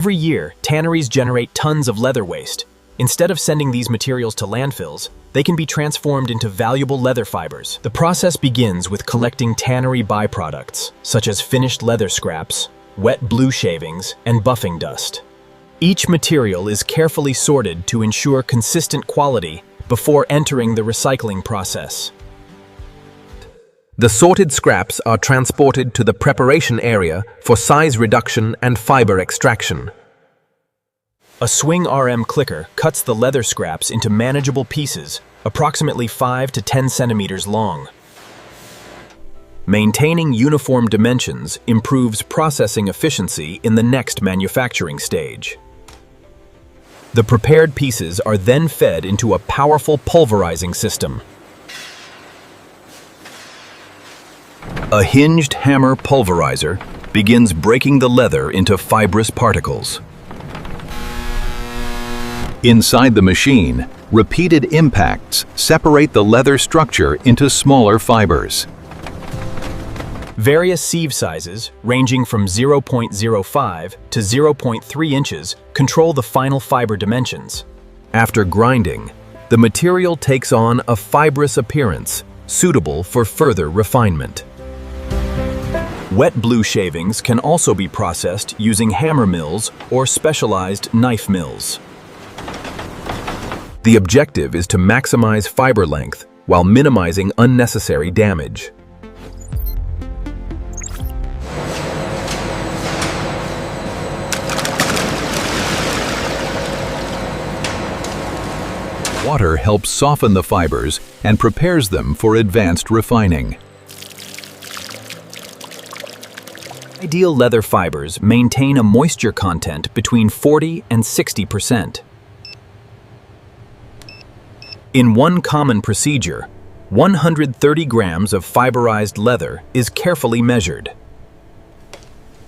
Every year, tanneries generate tons of leather waste. Instead of sending these materials to landfills, they can be transformed into valuable leather fibers. The process begins with collecting tannery byproducts, such as finished leather scraps, wet blue shavings, and buffing dust. Each material is carefully sorted to ensure consistent quality before entering the recycling process. The sorted scraps are transported to the preparation area for size reduction and fiber extraction. A swing RM clicker cuts the leather scraps into manageable pieces, approximately 5 to 10 centimeters long. Maintaining uniform dimensions improves processing efficiency in the next manufacturing stage. The prepared pieces are then fed into a powerful pulverizing system. A hinged hammer pulverizer begins breaking the leather into fibrous particles. Inside the machine, repeated impacts separate the leather structure into smaller fibers. Various sieve sizes, ranging from 0.05 to 0.3 inches, control the final fiber dimensions. After grinding, the material takes on a fibrous appearance, suitable for further refinement. Wet blue shavings can also be processed using hammer mills or specialized knife mills. The objective is to maximize fiber length while minimizing unnecessary damage. Water helps soften the fibers and prepares them for advanced refining. Ideal leather fibers maintain a moisture content between 40 and 60%. In one common procedure, 130 grams of fiberized leather is carefully measured.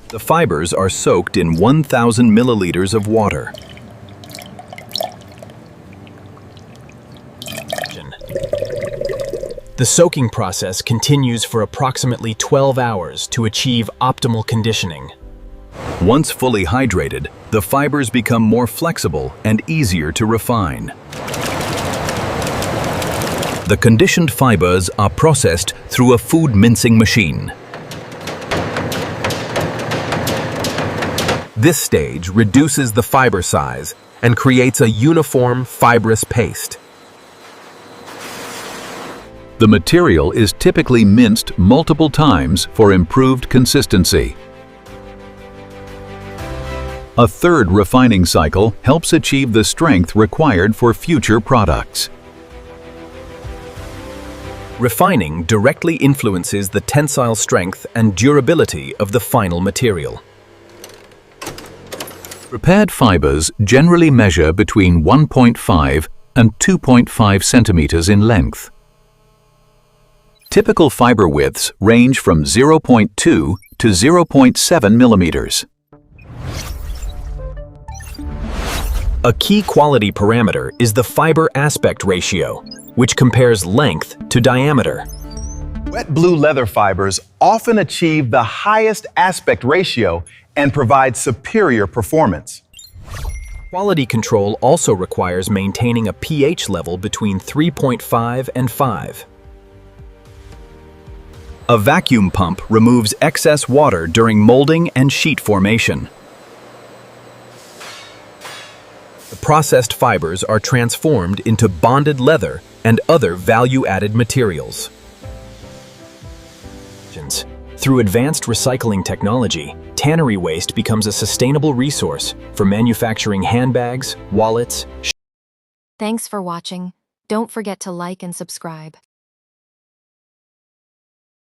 The fibers are soaked in 1,000 milliliters of water. The soaking process continues for approximately 12 hours to achieve optimal conditioning. Once fully hydrated, the fibers become more flexible and easier to refine. The conditioned fibers are processed through a food mincing machine. This stage reduces the fiber size and creates a uniform fibrous paste. The material is typically minced multiple times for improved consistency. A third refining cycle helps achieve the strength required for future products. Refining directly influences the tensile strength and durability of the final material. Prepared fibers generally measure between 1.5 and 2.5 centimeters in length. Typical fiber widths range from 0.2 to 0.7 millimeters. A key quality parameter is the fiber aspect ratio, which compares length to diameter. Wet blue leather fibers often achieve the highest aspect ratio and provide superior performance. Quality control also requires maintaining a pH level between 3.5 and 5. A vacuum pump removes excess water during molding and sheet formation. The processed fibers are transformed into bonded leather and other value-added materials. Through advanced recycling technology, tannery waste becomes a sustainable resource for manufacturing handbags, wallets. Thanks for watching. Don't forget to like and subscribe.